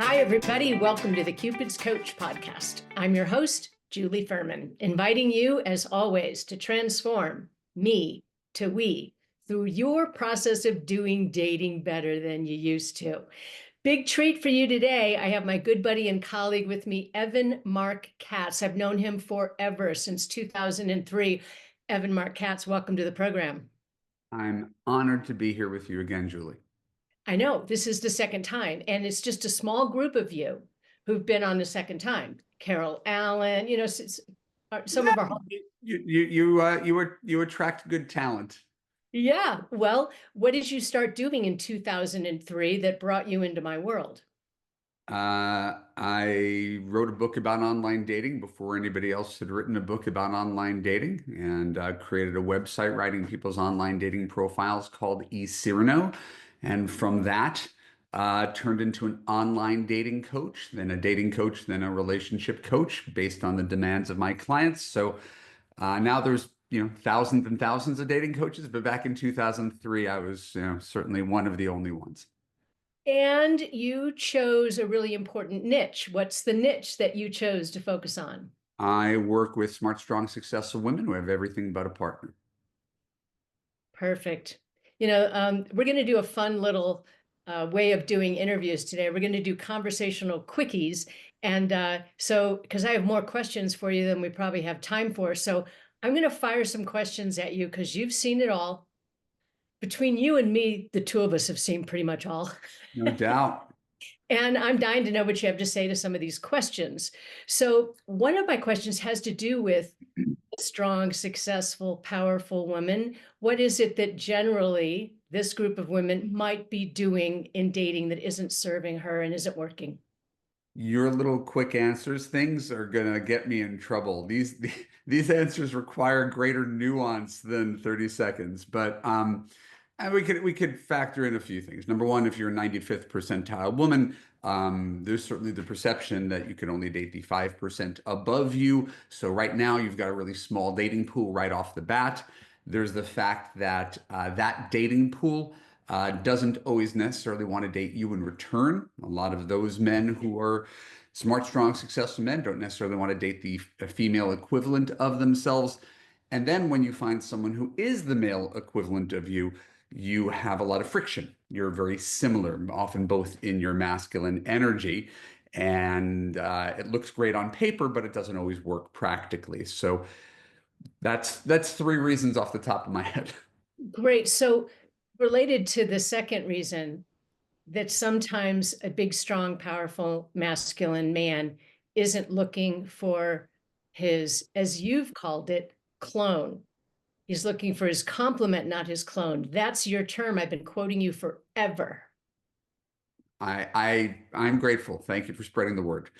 Hi, everybody. Welcome to the Cupid's Coach podcast. I'm your host, Julie Ferman, inviting you, as always, to transform me to we through your process of doing dating better than you used to. Big treat for you today. I have my good buddy and colleague with me, Marc Katz. I've known him forever, since 2003. Marc Katz, welcome to the program. I'm honored to be here with you again, Julie. I know this is the second time, and it's just a small group of you who've been on the second time. Carol Allen, some of our. You attract good talent. Yeah. Well, what did you start doing in 2003 that brought you into my world? I wrote a book about online dating before anybody else had written a book about online dating, and created a website writing people's online dating profiles called eCyrano. And from that, turned into an online dating coach, then a dating coach, then a relationship coach based on the demands of my clients. So now there's thousands and thousands of dating coaches, but back in 2003, I was certainly one of the only ones. And you chose a really important niche. What's the niche that you chose to focus on? I work with smart, strong, successful women who have everything but a partner. Perfect. We're going to do a fun little way of doing interviews today. We're going to do conversational quickies. And so, because I have more questions for you than we probably have time for. So I'm going to fire some questions at you because you've seen it all. Between you and me, the two of us have seen pretty much all. No doubt. And I'm dying to know what you have to say to some of these questions. So one of my questions has to do with strong, successful, powerful woman. What is it that generally this group of women might be doing in dating that isn't serving her and isn't working? Your little quick answers, things are gonna get me in trouble. These answers require greater nuance than 30 seconds, but and we could factor in a few things. Number one, if you're a 95th percentile woman, there's certainly the perception that you can only date the 5% above you. So right now you've got a really small dating pool right off the bat. There's the fact that that dating pool doesn't always necessarily want to date you in return. A lot of those men who are smart, strong, successful men don't necessarily want to date the female equivalent of themselves. And then when you find someone who is the male equivalent of you, you have a lot of friction. You're very similar, often both in your masculine energy. And it looks great on paper, but it doesn't always work practically. So that's three reasons off the top of my head. Great. So related to the second reason, that sometimes a big, strong, powerful, masculine man isn't looking for his, as you've called it, clone. He's looking for his complement, not his clone. That's your term. I've been quoting you forever. I'm grateful. Thank you for spreading the word.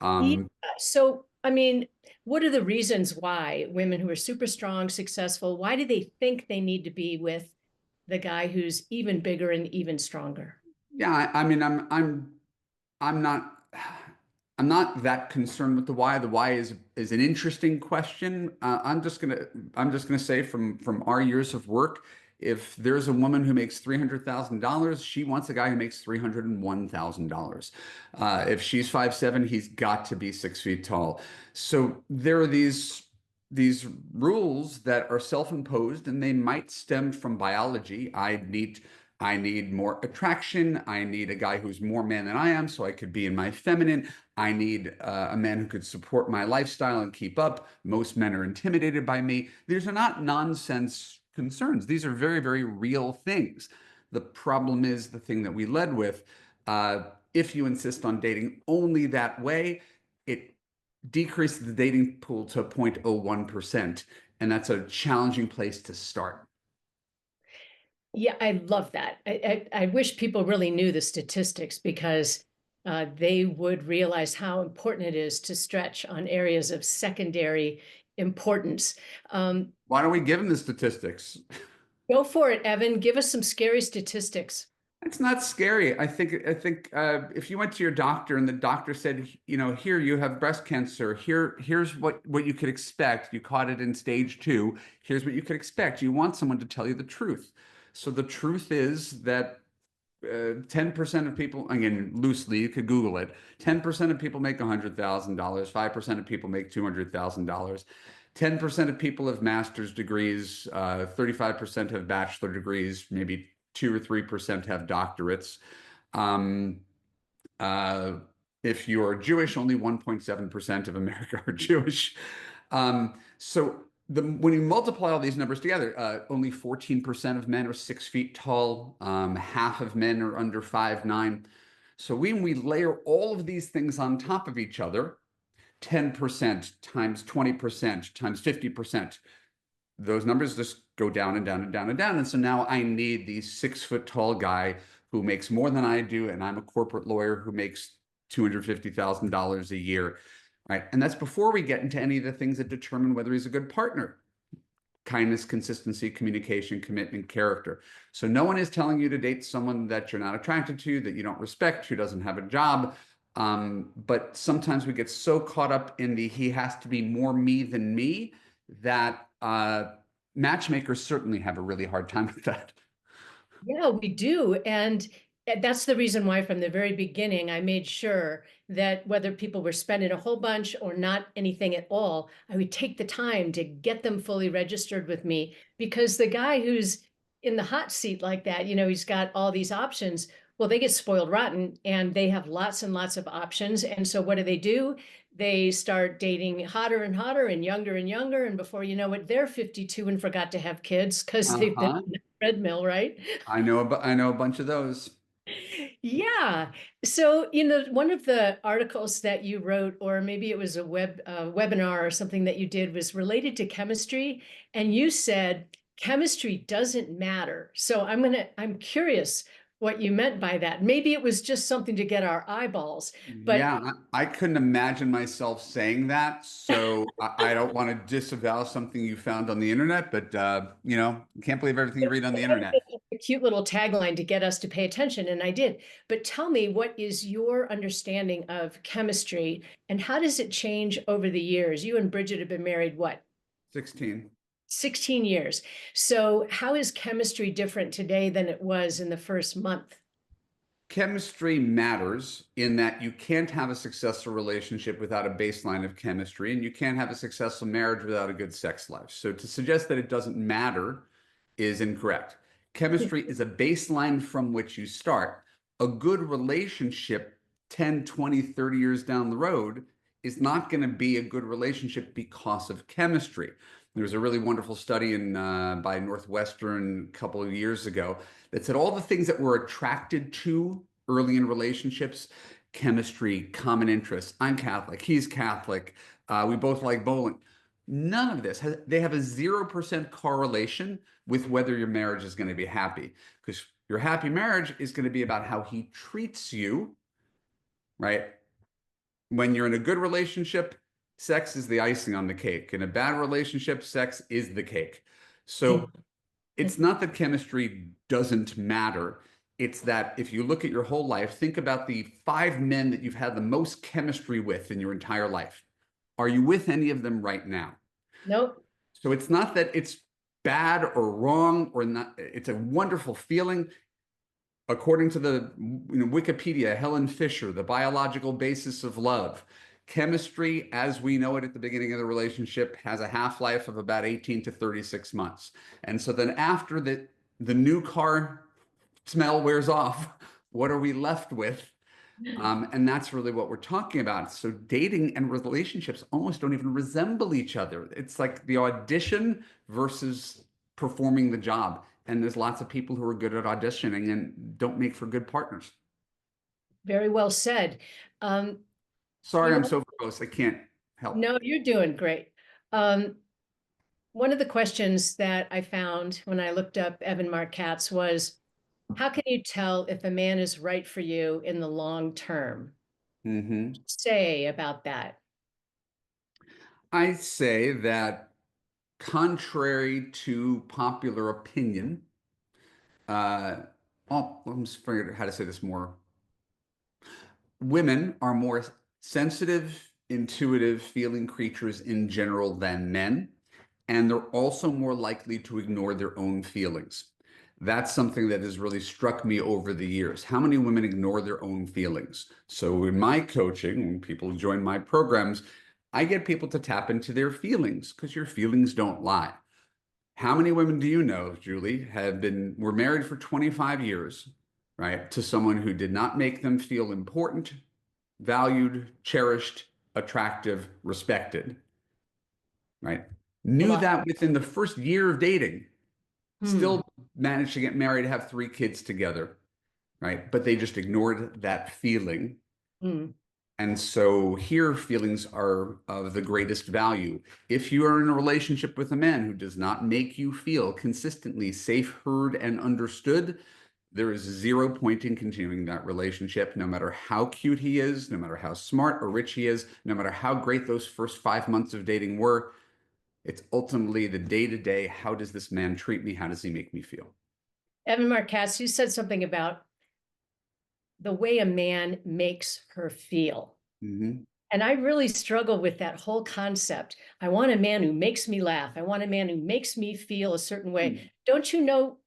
Yeah. So, I mean, what are the reasons why women who are super strong, successful, why do they think they need to be with the guy who's even bigger and even stronger? Yeah, I mean, I'm not I'm not that concerned with the why. The why is an interesting question. I'm just gonna say from our years of work, if there's a woman who makes $300,000, she wants a guy who makes $301,000. If she's 5'7", he's got to be 6 feet tall. So there are these rules that are self-imposed, and they might stem from biology. I need more attraction. I need a guy who's more man than I am, so I could be in my feminine. I need a man who could support my lifestyle and keep up. Most men are intimidated by me. These are not nonsense concerns. These are very, very real things. The problem is the thing that we led with. If you insist on dating only that way, it decreases the dating pool to 0.01%. And that's a challenging place to start. Yeah, I love that. I wish people really knew the statistics because they would realize how important it is to stretch on areas of secondary importance. Why don't we give them the statistics? Go for it, Evan. Give us some scary statistics. It's not scary. I think if you went to your doctor and the doctor said, here you have breast cancer. Here's what you could expect. You caught it in stage 2. Here's what you could expect. You want someone to tell you the truth. So the truth is that 10% of people, again, loosely, you could Google it. 10% of people make $100,000. 5% of people make $200,000. 10% of people have master's degrees. 35% have bachelor degrees. Maybe 2 or 3% have doctorates. Um, uh, if you're Jewish, only 1.7% of America are Jewish. So when you multiply all these numbers together, only 14% of men are 6 feet tall. Half of men are under 5'9". So when we layer all of these things on top of each other, 10% times 20% times 50%, those numbers just go down and down and down and down. And so now I need the 6 foot tall guy who makes more than I do, and I'm a corporate lawyer who makes $250,000 a year, right? And that's before we get into any of the things that determine whether he's a good partner: kindness, consistency, communication, commitment, character. So no one is telling you to date someone that you're not attracted to, that you don't respect, who doesn't have a job. But sometimes we get so caught up in the he has to be more me than me that matchmakers certainly have a really hard time with that. Yeah, we do. And that's the reason why from the very beginning, I made sure that whether people were spending a whole bunch or not anything at all, I would take the time to get them fully registered with me, because the guy who's in the hot seat like that, he's got all these options. Well, they get spoiled rotten and they have lots and lots of options. And so what do? They start dating hotter and hotter and younger and younger. And before you know it, they're 52 and forgot to have kids because they've been Uh-huh. on the treadmill, right? I know a bunch of those. Yeah. So, one of the articles that you wrote, or maybe it was a webinar or something that you did, was related to chemistry. And you said chemistry doesn't matter. So I'm curious what you meant by that. Maybe it was just something to get our eyeballs, but Yeah, I couldn't imagine myself saying that. So I don't want to disavow something you found on the internet, but you can't believe everything you read on the internet. a cute little tagline to get us to pay attention, and I did. But tell me, what is your understanding of chemistry, and how does it change over the years? You and Bridget have been married, what, 16. 16 years. So how is chemistry different today than it was in the first month? Chemistry matters in that you can't have a successful relationship without a baseline of chemistry, and you can't have a successful marriage without a good sex life. So to suggest that it doesn't matter is incorrect. Chemistry is a baseline from which you start. A good relationship 10, 20, 30 years down the road is not going to be a good relationship because of chemistry. There was a really wonderful study by Northwestern a couple of years ago that said all the things that we're attracted to early in relationships: chemistry, common interests. I'm Catholic, he's Catholic, we both like bowling. None of this they have a 0% correlation with whether your marriage is going to be happy, because your happy marriage is going to be about how he treats you, right? When you're in a good relationship, sex is the icing on the cake. In a bad relationship, sex is the cake. So it's not that chemistry doesn't matter. It's that if you look at your whole life, think about the 5 men that you've had the most chemistry with in your entire life. Are you with any of them right now? Nope. So it's not that it's bad or wrong or not. It's a wonderful feeling. According to the Wikipedia, Helen Fisher, the biological basis of love, chemistry, as we know it at the beginning of the relationship, has a half-life of about 18 to 36 months. And so then after the new car smell wears off, what are we left with? And that's really what we're talking about. So dating and relationships almost don't even resemble each other. It's like the audition versus performing the job. And there's lots of people who are good at auditioning and don't make for good partners. Very well said. Um, Sorry, you I'm know, so verbose. I can't help. no, you're doing great. Um, One of the questions that I found when I looked up Marc Katz was, how can you tell if a man is right for you in the long term? Hmm. Say about that. I say that, contrary to popular opinion, uh, I'm just figuring out how to say this more. Women are more sensitive, intuitive, feeling creatures in general than men, and they're also more likely to ignore their own feelings. That's something that has really struck me over the years. How many women ignore their own feelings? So in my coaching, when people join my programs, I get people to tap into their feelings because your feelings don't lie. How many women do you know, Julie, were married for 25 years, right, to someone who did not make them feel important, valued, cherished, attractive, respected, right? A Knew lot. that within the first year of dating, Hmm. still managed to get married, have 3 kids together, right? But they just ignored that feeling. Hmm. And so here, feelings are of the greatest value. If you are in a relationship with a man who does not make you feel consistently safe, heard, and understood, there is zero point in continuing that relationship, no matter how cute he is, no matter how smart or rich he is, no matter how great those first 5 months of dating were. It's ultimately the day to day. How does this man treat me? How does he make me feel? Marc Katz, you said something about the way a man makes her feel. Mm-hmm. And I really struggle with that whole concept. I want a man who makes me laugh. I want a man who makes me feel a certain way. Don't you know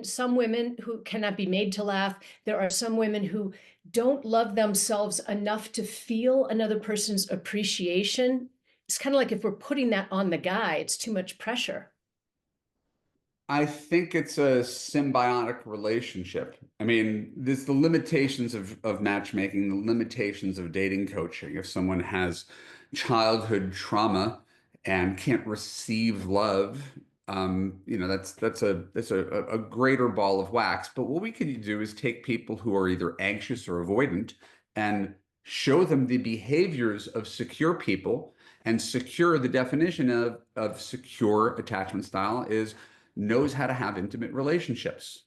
some women who cannot be made to laugh? There are some women who don't love themselves enough to feel another person's appreciation. It's kind of like if we're putting that on the guy, it's too much pressure. I think it's a symbiotic relationship. I mean, there's the limitations of matchmaking, the limitations of dating coaching. If someone has childhood trauma and can't receive love, that's a greater ball of wax. But what we can do is take people who are either anxious or avoidant and show them the behaviors of secure people. And secure, the definition of secure attachment style is knows how to have intimate relationships,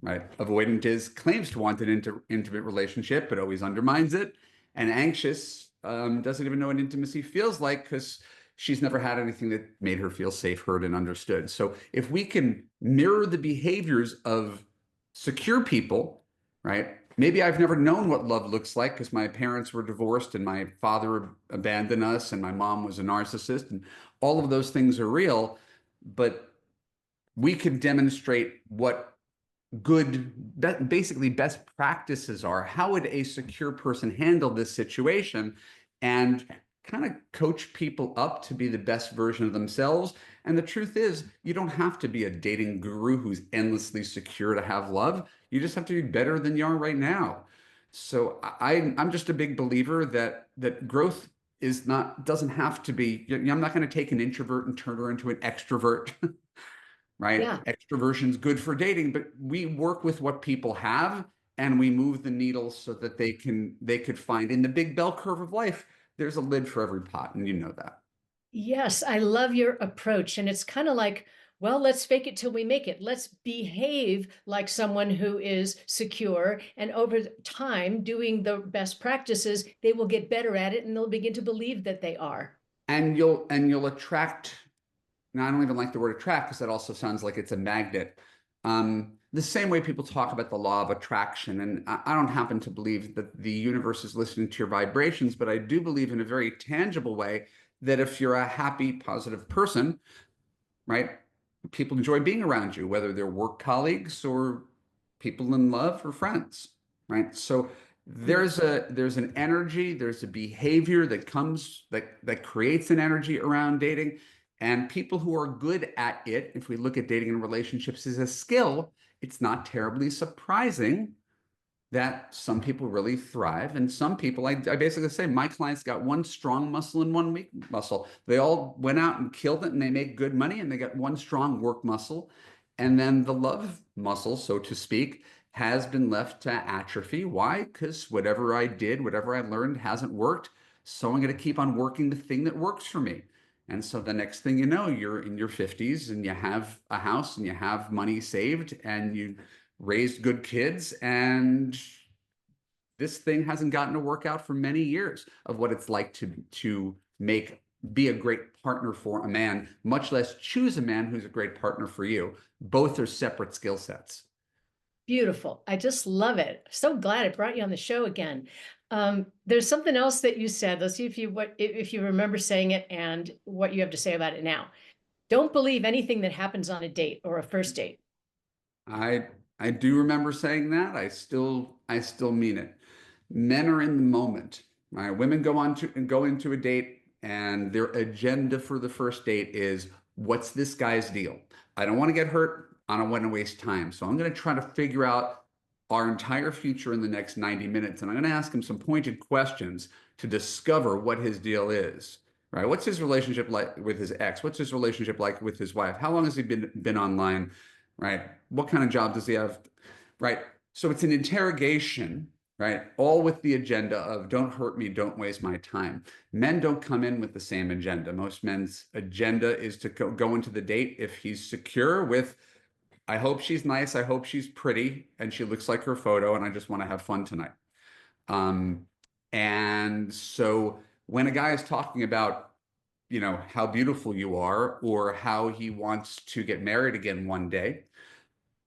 right? Avoidant is claims to want an intimate relationship, but always undermines it. And anxious doesn't even know what intimacy feels like because she's never had anything that made her feel safe, heard, and understood. So if we can mirror the behaviors of secure people, right? Maybe I've never known what love looks like because my parents were divorced and my father abandoned us and my mom was a narcissist and all of those things are real. But we can demonstrate what basically best practices are. How would a secure person handle this situation and kind of coach people up to be the best version of themselves? And the truth is, you don't have to be a dating guru who's endlessly secure to have love. You just have to be better than you are right now. So I'm just a big believer that growth doesn't have to be, I'm not going to take an introvert and turn her into an extrovert. Yeah. Right? Extroversion's good for dating, but we work with what people have and we move the needle so that they could find in the big bell curve of life, there's a lid for every pot, and you know that. Yes, I love your approach. And it's kind of like, well, let's fake it till we make it. Let's behave like someone who is secure. And over time, doing the best practices, they will get better at it and they'll begin to believe that they are. And you'll attract. Now, I don't even like the word attract because that also sounds like it's a magnet. The same way people talk about the law of attraction, and I don't happen to believe that the universe is listening to your vibrations, but I do believe in a very tangible way that if you're a happy, positive person, right? People enjoy being around you, whether they're work colleagues or people in love or friends, right? So Hmm. there's an energy, there's a behavior that creates an energy around dating. And people who are good at it, if we look at dating and relationships as a skill, it's not terribly surprising that some people really thrive and some people, I basically say my clients got one strong muscle and one weak muscle. They all went out and killed it and they make good money and they got one strong work muscle. And then the love muscle, so to speak, has been left to atrophy. Why? Because whatever I did, whatever I learned hasn't worked. So I'm going to keep on working the thing that works for me. And so the next thing you know, you're in your 50s and you have a house and you have money saved and you raised good kids, and this thing hasn't gotten to work out for many years of what it's like to be a great partner for a man, much less choose a man who's a great partner for you. Both are separate skill sets. Beautiful. I just love it. So glad it brought you on the show again. There's something else that you said. Let's see if you remember saying it and what you have to say about it now. Don't believe anything that happens on a date or a first date. I I do remember saying that. I still mean it. Men are in the moment. Right? Women go into a date and their agenda for the first date is what's this guy's deal? I don't want to get hurt. I don't want to waste time. So I'm going to try to figure out our entire future in the next 90 minutes. And I'm going to ask him some pointed questions to discover what his deal is. Right? What's his relationship like with his ex? What's his relationship like with his wife? How long has he been online? Right? What kind of job does he have? Right? So it's an interrogation, right? All with the agenda of don't hurt me, don't waste my time. Men don't come in with the same agenda. Most men's agenda is to go into the date if he's secure with, I hope she's nice, I hope she's pretty, and she looks like her photo, and I just want to have fun tonight. Um, and so when a guy is talking about, how beautiful you are or how he wants to get married again one day,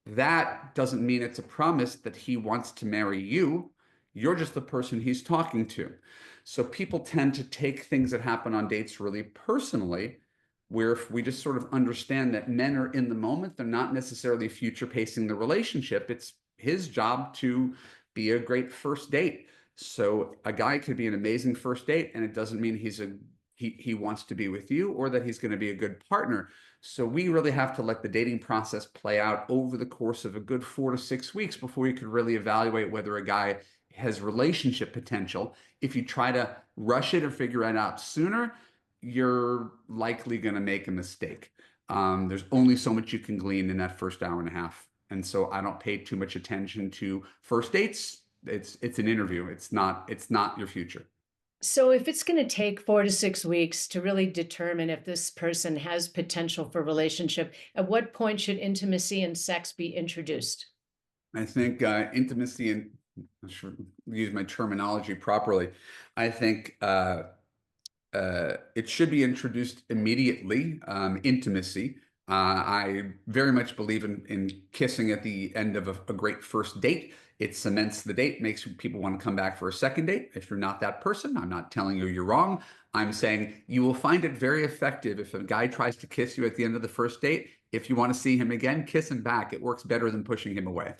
that doesn't mean it's a promise that he wants to marry you. You're just the person he's talking to. So people tend to take things that happen on dates really personally, where if we just sort of understand that men are in the moment, they're not necessarily future pacing the relationship. It's his job to be a great first date. So a guy could be an amazing first date, and it doesn't mean he wants to be with you or that he's going to be a good partner. So we really have to let the dating process play out over the course of a good 4 to 6 weeks before you could really evaluate whether a guy has relationship potential. If you try to rush it or figure it out sooner, you're likely going to make a mistake. There's only so much you can glean in that first hour and a half. And so I don't pay too much attention to first dates. It's an interview. It's not your future. So if it's going to take 4 to 6 weeks to really determine if this person has potential for relationship, at what point should intimacy and sex be introduced? I think intimacy, and I should use my terminology properly. I think it should be introduced immediately. Intimacy. I very much believe in kissing at the end of a great first date. It cements the date, makes people want to come back for a second date. If you're not that person, I'm not telling you you're wrong. I'm saying you will find it very effective if a guy tries to kiss you at the end of the first date. If you want to see him again, kiss him back. It works better than pushing him away.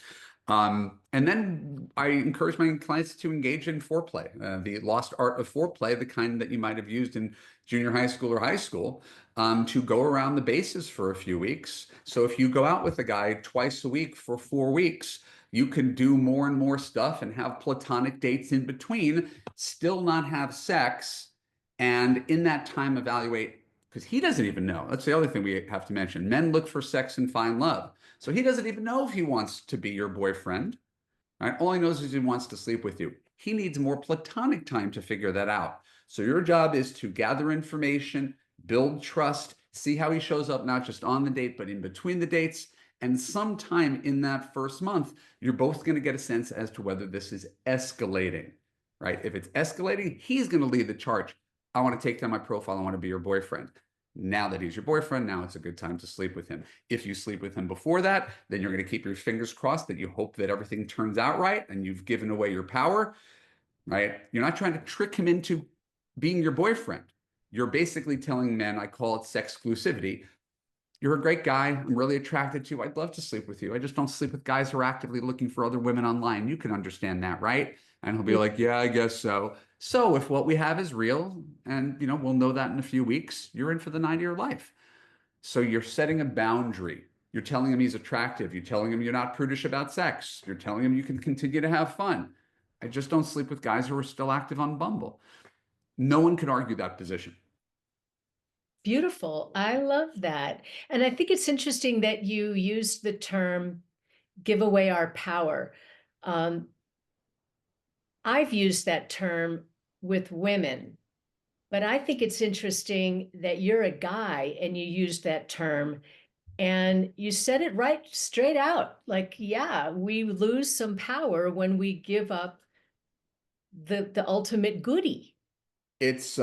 And then I encourage my clients to engage in foreplay, the lost art of foreplay, the kind that you might have used in junior high school or high school, to go around the bases for a few weeks. So if you go out with a guy twice a week for 4 weeks, you can do more and more stuff and have platonic dates in between, still not have sex, and in that time evaluate, because he doesn't even know. That's the other thing we have to mention. Men look for sex and find love. So he doesn't even know if he wants to be your boyfriend, right? All he knows is he wants to sleep with you. He needs more platonic time to figure that out. So your job is to gather information, build trust, see how he shows up, not just on the date, but in between the dates. And sometime in that first month, you're both going to get a sense as to whether this is escalating, right? If it's escalating, he's going to lead the charge. I want to take down my profile. I want to be your boyfriend. Now that he's your boyfriend, now it's a good time to sleep with him. If you sleep with him before that, then you're going to keep your fingers crossed that you hope that everything turns out right and you've given away your power, right? You're not trying to trick him into being your boyfriend. You're basically telling men, I call it sexclusivity. You're a great guy. I'm really attracted to you. I'd love to sleep with you. I just don't sleep with guys who are actively looking for other women online. You can understand that, right? And he'll be like, yeah, I guess so. So if what we have is real, and we'll know that in a few weeks, you're in for the night of your life. So you're setting a boundary. You're telling him he's attractive. You're telling him you're not prudish about sex. You're telling him you can continue to have fun. I just don't sleep with guys who are still active on Bumble. No one can argue that position. Beautiful. I love that. And I think it's interesting that you used the term give away our power. I've used that term with women, but I think it's interesting that you're a guy and you used that term and you said it right straight out. Like, yeah, we lose some power when we give up the ultimate goodie. It's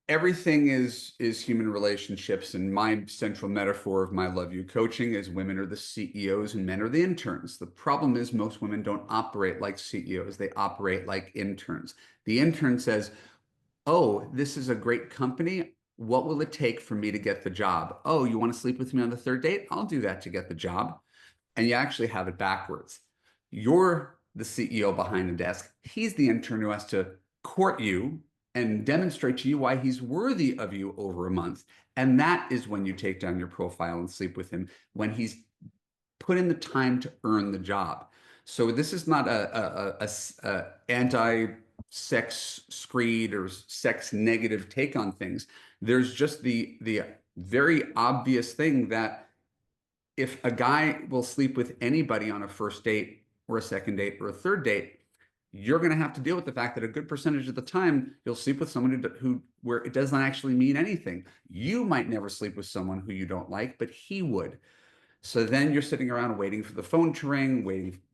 everything is human relationships, and my central metaphor of my love you coaching is women are the CEOs and men are the interns. The problem is most women don't operate like CEOs, they operate like interns. The intern says, oh, this is a great company, What will it take for me to get the job? Oh, you want to sleep with me on the third date? I'll do that to get the job. And you actually have it backwards. You're the CEO behind the desk. He's the intern who has to court you and demonstrate to you why he's worthy of you over a month. And that is when you take down your profile and sleep with him, when he's put in the time to earn the job. So this is not a anti-sex screed or sex negative take on things. There's just the very obvious thing that if a guy will sleep with anybody on a first date or a second date or a third date, you're going to have to deal with the fact that a good percentage of the time you'll sleep with someone who where it doesn't actually mean anything. You might never sleep with someone who you don't like, but he would. So then you're sitting around waiting for the phone to ring,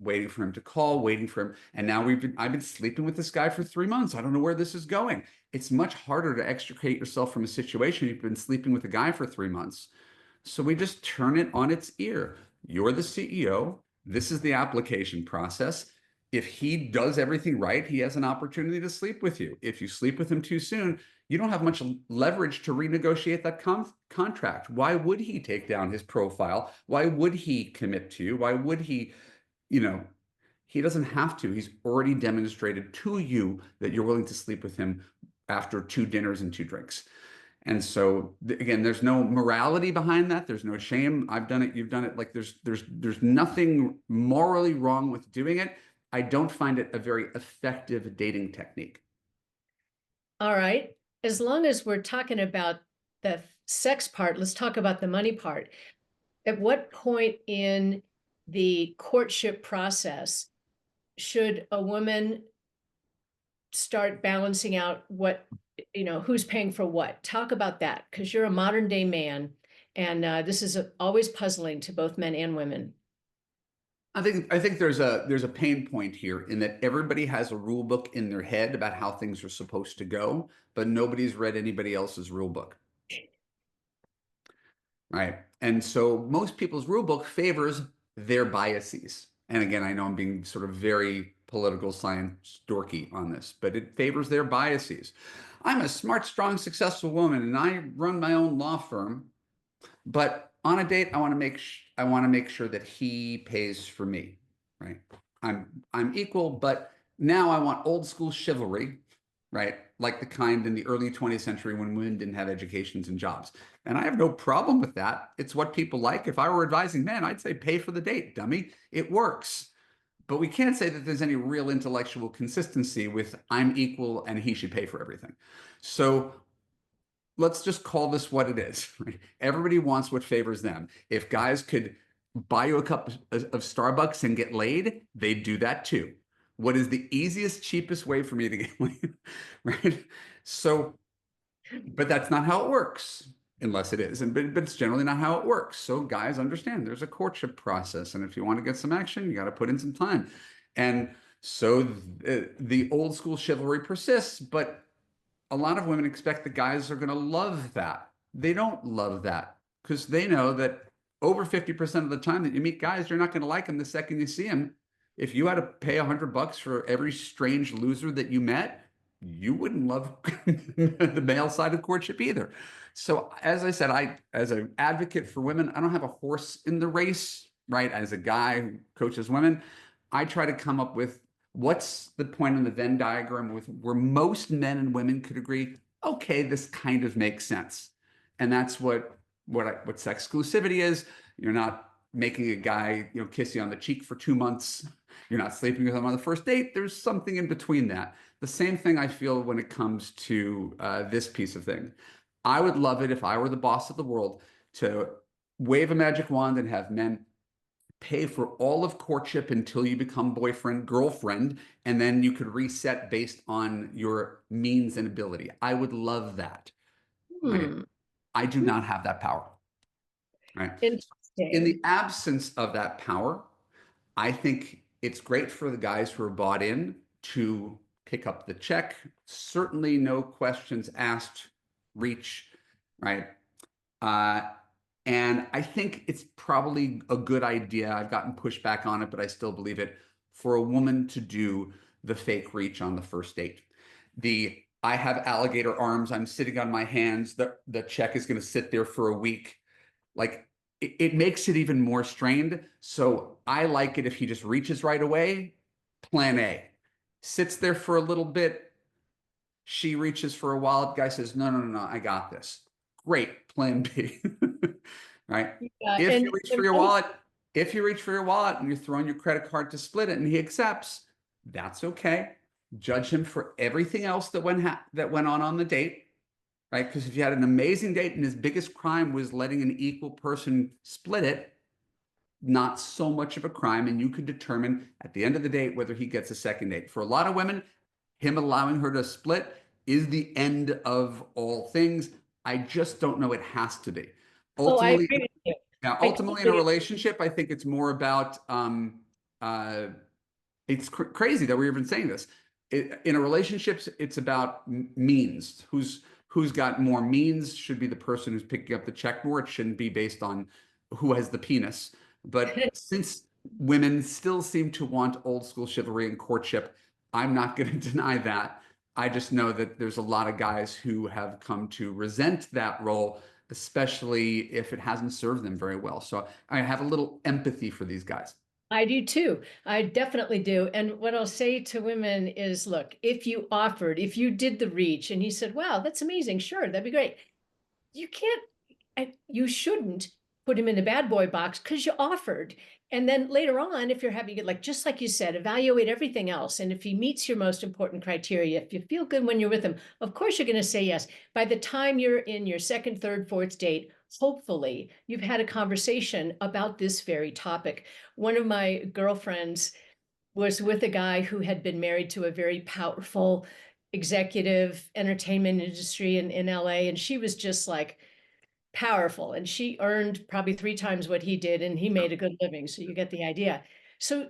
waiting for him to call, waiting for him. And now I've been sleeping with this guy for 3 months. I don't know where this is going. It's much harder to extricate yourself from a situation. You've been sleeping with a guy for 3 months. So we just turn it on its ear. You're the CEO. This is the application process. If he does everything right, he has an opportunity to sleep with you. If you sleep with him too soon, you don't have much leverage to renegotiate that contract. Why would he take down his profile? Why would he commit to you? Why would he, he doesn't have to. He's already demonstrated to you that you're willing to sleep with him after 2 dinners and 2 drinks. And so again, there's no morality behind that. There's no shame. I've done it. You've done it. Like there's nothing morally wrong with doing it. I don't find it a very effective dating technique. All right. As long as we're talking about the sex part, let's talk about the money part. At what point in the courtship process should a woman start balancing out what, who's paying for what? Talk about that, because you're a modern day man, and this is always puzzling to both men and women. I think there's a pain point here in that everybody has a rule book in their head about how things are supposed to go, but nobody's read anybody else's rule book. Right. And so most people's rule book favors their biases. And again, I know I'm being sort of very political science dorky on this, but it favors their biases. I'm a smart, strong, successful woman, and I run my own law firm. But on a date, I want to make sure that he pays for me, right? I'm equal, but now I want old school chivalry, right? Like the kind in the early 20th century when women didn't have educations and jobs. And I have no problem with that. It's what people like. If I were advising men, I'd say pay for the date, dummy. It works. But we can't say that there's any real intellectual consistency with I'm equal and he should pay for everything. So let's just call this what it is. Right? Everybody wants what favors them. If guys could buy you a cup of Starbucks and get laid, they'd do that too. What is the easiest, cheapest way for me to get laid? Right? So, but that's not how it works, unless it is. But it's generally not how it works. So guys understand there's a courtship process. And if you want to get some action, you got to put in some time. And so the old school chivalry persists, but a lot of women expect the guys are going to love that. They don't love that because they know that over 50% of the time that you meet guys, you're not going to like them the second you see them. If you had to pay $100 for every strange loser that you met, you wouldn't love the male side of courtship either. So as I said, as an advocate for women, I don't have a horse in the race, right? As a guy who coaches women, I try to come up with what's the point in the Venn diagram where most men and women could agree, okay, this kind of makes sense. And that's what sex exclusivity is. You're not making a guy, kiss you on the cheek for 2 months. You're not sleeping with him on the first date. There's something in between that. The same thing I feel when it comes to this piece of thing. I would love it if I were the boss of the world to wave a magic wand and have men pay for all of courtship until you become boyfriend, girlfriend, and then you could reset based on your means and ability. I would love that. Right? I do not have that power. Right? In the absence of that power, I think it's great for the guys who are bought in to pick up the check. Certainly no questions asked, reach, right? And I think it's probably a good idea. I've gotten pushback on it, but I still believe it, for a woman to do the fake reach on the first date. The I have alligator arms. I'm sitting on my hands. The check is going to sit there for a week. Like it makes it even more strained. So I like it if he just reaches right away. Plan A. Sits there for a little bit. She reaches for a wallet. Guy says, no, no, no, no, I got this. Great. Plan B. Right? Yeah, If you and, reach for and your oh, wallet, if you reach for your wallet and you're throwing your credit card to split it and he accepts, that's okay. Judge him for everything else that went on the date, right? Because if you had an amazing date and his biggest crime was letting an equal person split it, not so much of a crime, and you could determine at the end of the date whether he gets a second date. For a lot of women, him allowing her to split is the end of all things. I just don't know it has to be. oh, I Ultimately, agree with you. yeah, I ultimately in a totally relationship, I think it's more about uh, it's crazy that we're even saying this. In a relationship, it's about means. Who's got more means should be the person who's picking up the check more. It shouldn't be based on who has the penis. But since women still seem to want old school chivalry and courtship, I'm not going to deny that. I just know that there's a lot of guys who have come to resent that role, especially if it hasn't served them very well. So I have a little empathy for these guys. I do too. I definitely do. And what I'll say to women is, look, if you offered, if you did the reach and he said, wow, that's amazing. Sure, that'd be great. You can't, you shouldn't put him in the bad boy box because you offered. And then later on, if you're having it, like, just like you said, evaluate everything else. And if he meets your most important criteria, if you feel good when you're with him, of course you're going to say yes. By the time you're in your second, third, fourth date, hopefully you've had a conversation about this very topic. One of my girlfriends was with a guy who had been married to a very powerful executive entertainment industry in LA. And she was just like powerful. And she earned probably 3 times what he did, and he made a good living. So you get the idea. So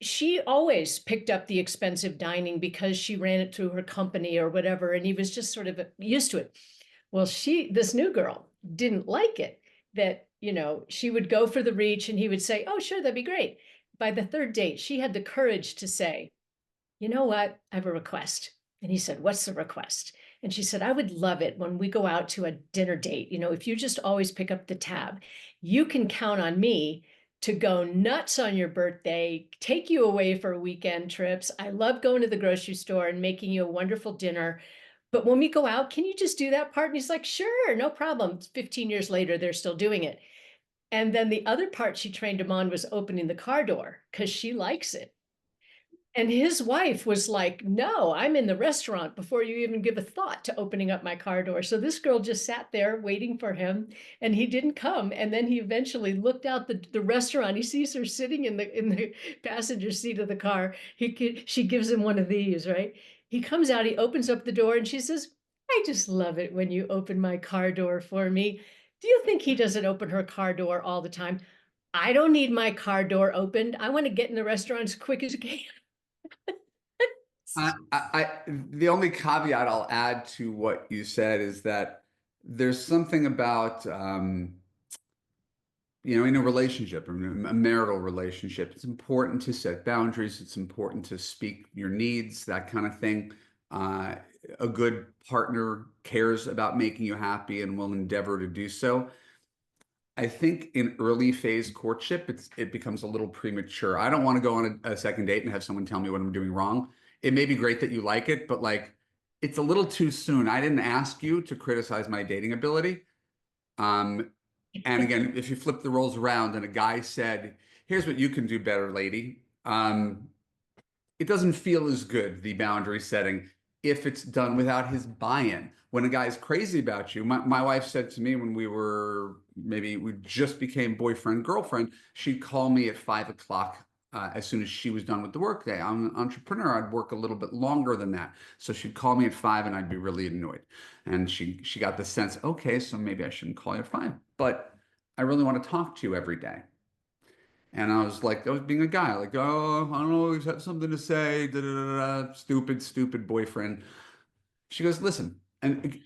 she always picked up the expensive dining because she ran it through her company or whatever. And he was just sort of used to it. Well, this new girl didn't like it, that, she would go for the reach and he would say, oh, sure, that'd be great. By the third date, she had the courage to say, you know what? I have a request. And he said, what's the request? And she said, I would love it when we go out to a dinner date. If you just always pick up the tab, you can count on me to go nuts on your birthday, take you away for weekend trips. I love going to the grocery store and making you a wonderful dinner. But when we go out, can you just do that part? And he's like, sure, no problem. 15 years later, they're still doing it. And then the other part she trained him on was opening the car door because she likes it. And his wife was like, no, I'm in the restaurant before you even give a thought to opening up my car door. So this girl just sat there waiting for him and he didn't come. And then he eventually looked out the restaurant. He sees her sitting in the passenger seat of the car. She gives him one of these, right? He comes out, he opens up the door and she says, I just love it when you open my car door for me. Do you think he doesn't open her car door all the time? I don't need my car door opened. I want to get in the restaurant as quick as you can. The only caveat I'll add to what you said is that there's something about, in a relationship, a marital relationship, it's important to set boundaries. It's important to speak your needs, that kind of thing. A good partner cares about making you happy and will endeavor to do so. I think in early phase courtship, it becomes a little premature. I don't want to go on a second date and have someone tell me what I'm doing wrong. It may be great that you like it, but like it's a little too soon. I didn't ask you to criticize my dating ability. And again, if you flip the roles around and a guy said, here's what you can do better, lady. It doesn't feel as good, the boundary setting, if it's done without his buy-in. When a guy's crazy about you, my wife said to me when we just became boyfriend, girlfriend, she'd call me at 5 o'clock as soon as she was done with the workday. I'm an entrepreneur. I'd work a little bit longer than that. So she'd call me at 5 and I'd be really annoyed. And she got the sense, okay, so maybe I shouldn't call you at 5, but I really want to talk to you every day. And I was like, I was being a guy, like, oh, I don't always have something to say, da, da, da, da, stupid, stupid boyfriend. She goes, listen, and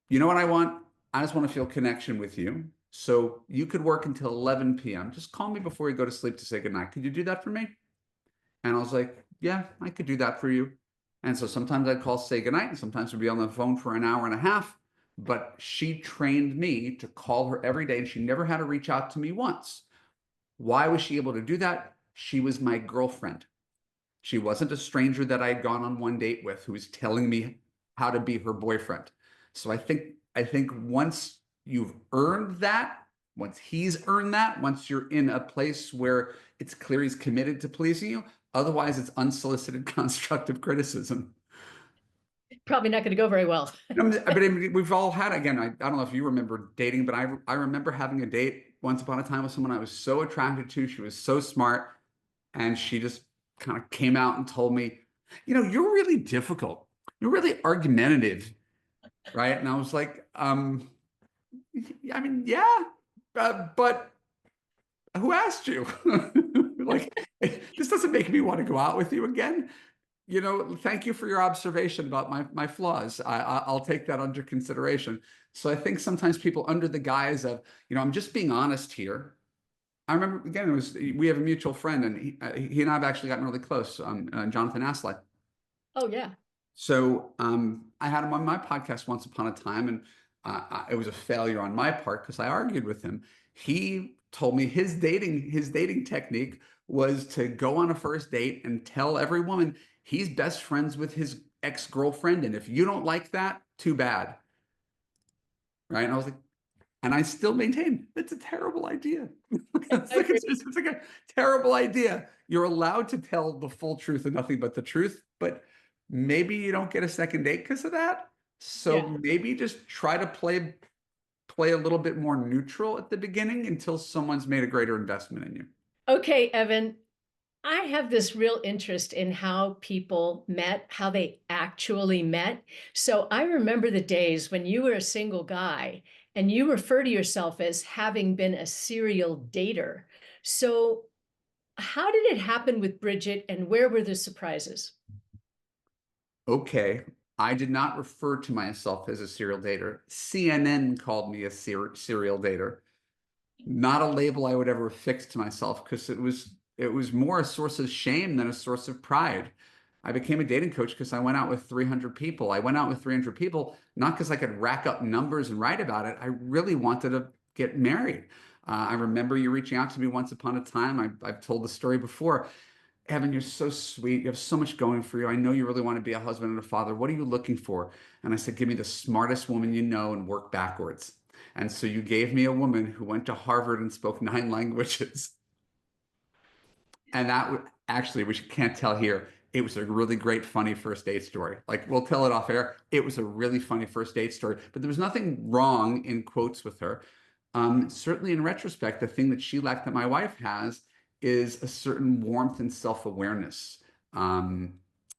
you know what I want? I just want to feel connection with you. So you could work until 11 p.m. Just call me before you go to sleep to say goodnight. Could you do that for me? And I was like, yeah, I could do that for you. And so sometimes I'd call, say goodnight, and sometimes we'd be on the phone for an hour and a half. But she trained me to call her every day, and she never had to reach out to me once. Why was she able to do that? She was my girlfriend. She wasn't a stranger that I had gone on one date with who was telling me how to be her boyfriend. So I think once you've earned that, once he's earned that, once you're in a place where it's clear he's committed to pleasing you, otherwise it's unsolicited constructive criticism. Probably not going to go very well. But I mean, we've all had, again, I don't know if you remember dating, but I remember having a date once upon a time with someone I was so attracted to. She was so smart, and she just kind of came out and told me, you're really difficult. You're really argumentative, right? And I was like, I mean, yeah, but who asked you? Like, this doesn't make me want to go out with you again. Thank you for your observation about my flaws. I'll take that under consideration. So I think sometimes people, under the guise of, I'm just being honest here. I remember, again, we have a mutual friend, and he and I have actually gotten really close, Jonathan Asley. Oh, yeah. So I had him on my podcast once upon a time, and it was a failure on my part because I argued with him. He told me his dating technique was to go on a first date and tell every woman he's best friends with his ex-girlfriend, and if you don't like that, too bad. Right? And I was like, and I still maintain it's a terrible idea. It's like a terrible idea. You're allowed to tell the full truth and nothing but the truth, but maybe you don't get a second date because of that. So Yeah. maybe just try to play a little bit more neutral at the beginning until someone's made a greater investment in you. Okay, Evan, I have this real interest in how people met, how they actually met. So I remember the days when you were a single guy and you refer to yourself as having been a serial dater. So how did it happen with Bridget, and where were the surprises? Okay, I did not refer to myself as a serial dater. CNN called me a serial dater. Not a label I would ever affix to myself because it was more a source of shame than a source of pride. I became a dating coach because I went out with 300 people. I went out with 300 people not because I could rack up numbers and write about it. I really wanted to get married. I remember you reaching out to me once upon a time. I've told the story before. Evan, you're so sweet. You have so much going for you. I know you really want to be a husband and a father. What are you looking for? And I said, give me the smartest woman you know and work backwards. And so you gave me a woman who went to Harvard and spoke 9 languages. And that actually, which you can't tell here, it was a really great, funny first date story. Like, we'll tell it off air. It was a really funny first date story, but there was nothing wrong in quotes with her. Certainly in retrospect, the thing that she lacked that my wife has is a certain warmth and self-awareness. Um,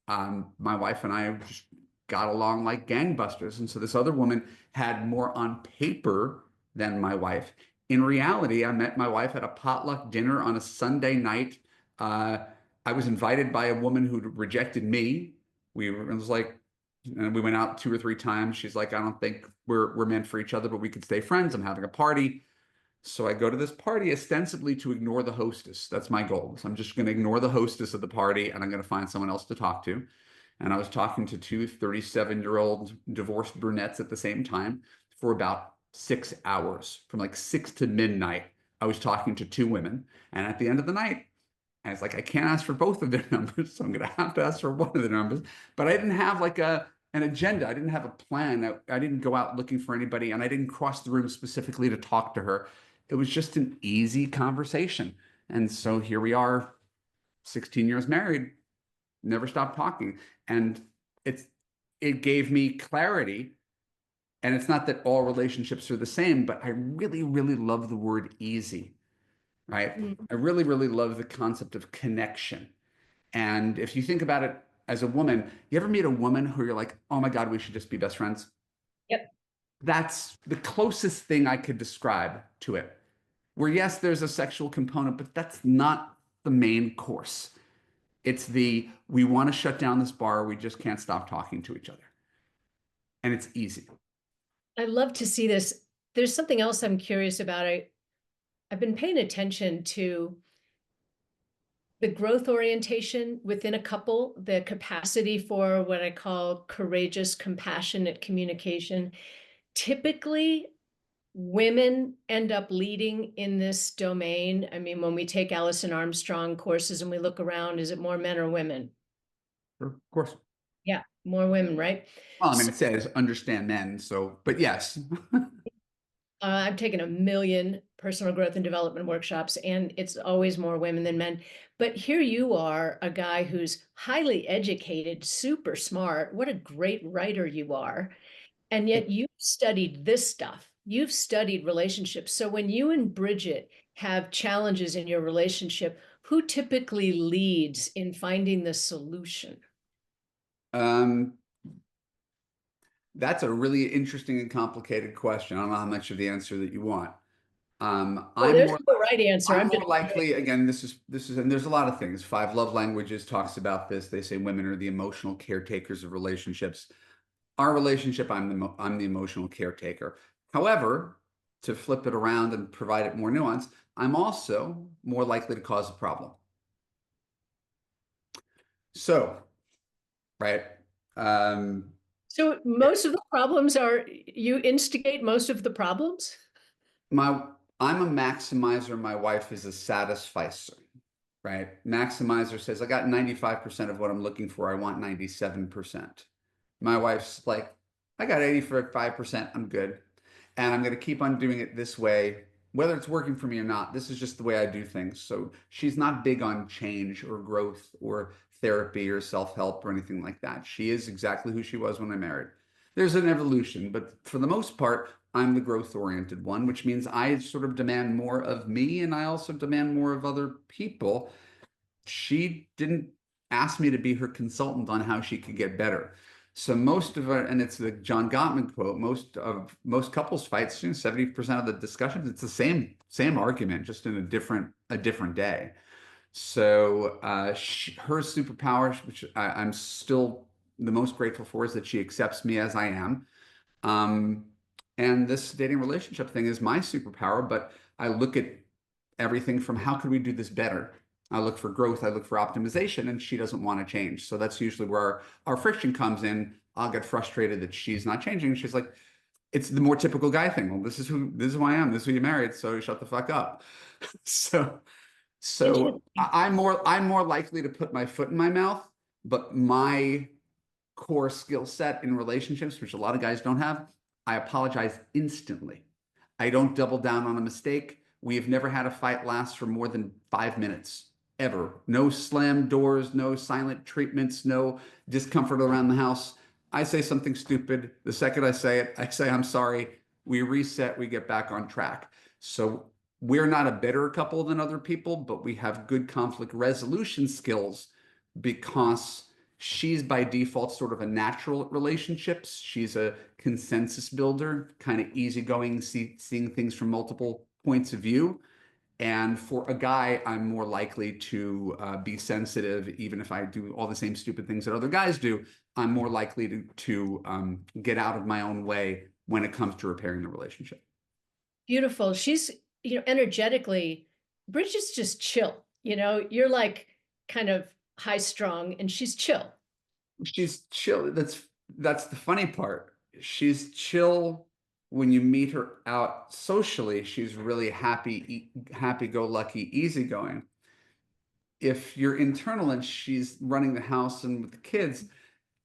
my wife and I just got along like gangbusters. And so this other woman had more on paper than my wife. In reality, I met my wife at a potluck dinner on a Sunday night. Uh, I was invited by a woman who rejected me. It was like, and we went out 2 or 3 times. She's like, I don't think we're meant for each other, but we could stay friends. I'm having a party. So I go to this party ostensibly to ignore the hostess. That's my goal. So I'm just going to ignore the hostess of the party, and I'm going to find someone else to talk to. And I was talking to two 37-year-old divorced brunettes at the same time for about 6 hours, from like 6 to midnight. I was talking to two women. And at the end of the night, and it's like, I can't ask for both of their numbers, so I'm going to have to ask for one of their numbers. But I didn't have like an agenda. I didn't have a plan. I didn't go out looking for anybody, and I didn't cross the room specifically to talk to her. It was just an easy conversation. And so here we are, 16 years married, never stopped talking. And it gave me clarity. And it's not that all relationships are the same, but I really, really love the word easy, right? Mm. I really, really love the concept of connection. And if you think about it as a woman, you ever meet a woman who you're like, oh my God, we should just be best friends? Yep. That's the closest thing I could describe to it. Where yes, there's a sexual component, but that's not the main course. It's we want to shut down this bar, we just can't stop talking to each other. And it's easy. I love to see this. There's something else I'm curious about. I've been paying attention to the growth orientation within a couple, the capacity for what I call courageous, compassionate communication. Typically, women end up leading in this domain. I mean, when we take Alison Armstrong courses and we look around, is it more men or women? Of course. Yeah, more women, right? Well, I mean, So, it says understand men, so, but yes. I've taken a million personal growth and development workshops, and it's always more women than men. But here you are, a guy who's highly educated, super smart. What a great writer you are. And yet you've studied this stuff. You've studied relationships. So when you and Bridget have challenges in your relationship, who typically leads in finding the solution? Um, that's a really interesting and complicated question. I don't know how much of the answer that you want. Oh, I'm there's more no right answer. I'm I'm more just likely, again, and there's a lot of things. Five Love Languages talks about this. They say women are the emotional caretakers of relationships. Our relationship, I'm the emotional caretaker. However, to flip it around and provide it more nuance, I'm also more likely to cause a problem. So, right. Um, so most of the problems are you instigate most of the problems? my I'm a maximizer. My wife is a satisficer, right? Maximizer says, I got 95% of what I'm looking for. I want 97%. My wife's like, I got 85%. I'm good. And I'm going to keep on doing it this way, whether it's working for me or not. This is just the way I do things. So she's not big on change or growth or therapy or self-help or anything like that. She is exactly who she was when I married. There's an evolution, but for the most part, I'm the growth-oriented one, which means I sort of demand more of me and I also demand more of other people. She didn't ask me to be her consultant on how she could get better. So most of our, and it's the John Gottman quote, most couples fights, 70% of the discussions, it's the same argument, just in a different day. So her superpower, which I'm still the most grateful for, is that she accepts me as I am. Um, and this dating relationship thing is my superpower, but I look at everything from how could we do this better? I look for growth, I look for optimization, and she doesn't want to change. So that's usually where our friction comes in. I'll get frustrated that she's not changing. She's like, it's the more typical guy thing. Well, this is who I am. This is who you married. So shut the fuck up. So Interesting. I'm more likely to put my foot in my mouth, but my core skill set in relationships, which a lot of guys don't have, I apologize instantly. I don't double down on a mistake. We have never had a fight last for more than 5 minutes, ever. No slam doors, no silent treatments, no discomfort around the house. I say something stupid. The second I say it, I say, I'm sorry. We reset, we get back on track. So we're not a better couple than other people, but we have good conflict resolution skills because she's by default sort of a natural at relationships. She's a consensus builder, kind of easygoing, seeing things from multiple points of view. And for a guy, I'm more likely to be sensitive, even if I do all the same stupid things that other guys do. I'm more likely to get out of my own way when it comes to repairing the relationship. Beautiful. She's, energetically, Bridget's just chill. You're like kind of high strung and she's chill. She's chill. That's the funny part. She's chill when you meet her out socially. She's really happy-go-lucky, easygoing. If you're internal and she's running the house and with the kids,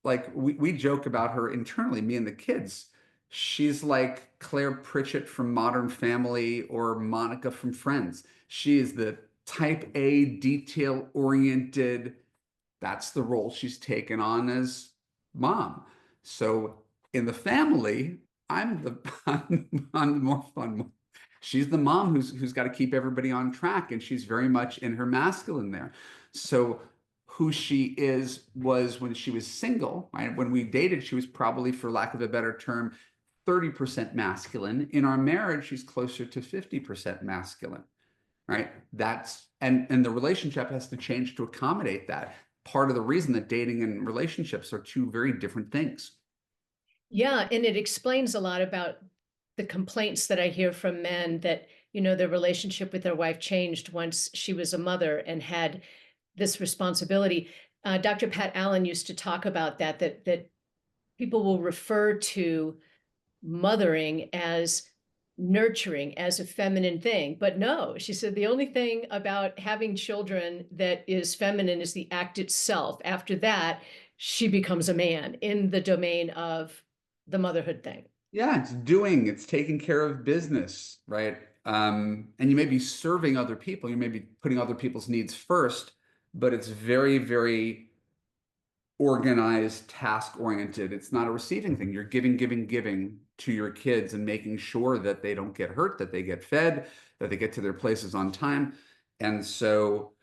like we joke about her internally, me and the kids. She's like Claire Pritchett from Modern Family or Monica from Friends. She is the type A, detail-oriented, that's the role she's taken on as mom. So in the family, I'm the I'm the more fun one. She's the mom who's got to keep everybody on track, and she's very much in her masculine there. So who she is was when she was single, right? When we dated, she was probably, for lack of a better term, 30% masculine. In our marriage, she's closer to 50% masculine, right? And the relationship has to change to accommodate that. Part of the reason that dating and relationships are two very different things. Yeah, and it explains a lot about the complaints that I hear from men that, their relationship with their wife changed once she was a mother and had this responsibility. Dr. Pat Allen used to talk about that people will refer to mothering as nurturing, as a feminine thing. But no, she said the only thing about having children that is feminine is the act itself. After that, she becomes a man in the domain of the motherhood thing. Yeah, it's taking care of business, right? And you may be serving other people, you may be putting other people's needs first, but it's very, very organized, task oriented. It's not a receiving thing. You're giving to your kids and making sure that they don't get hurt, that they get fed, that they get to their places on time. And so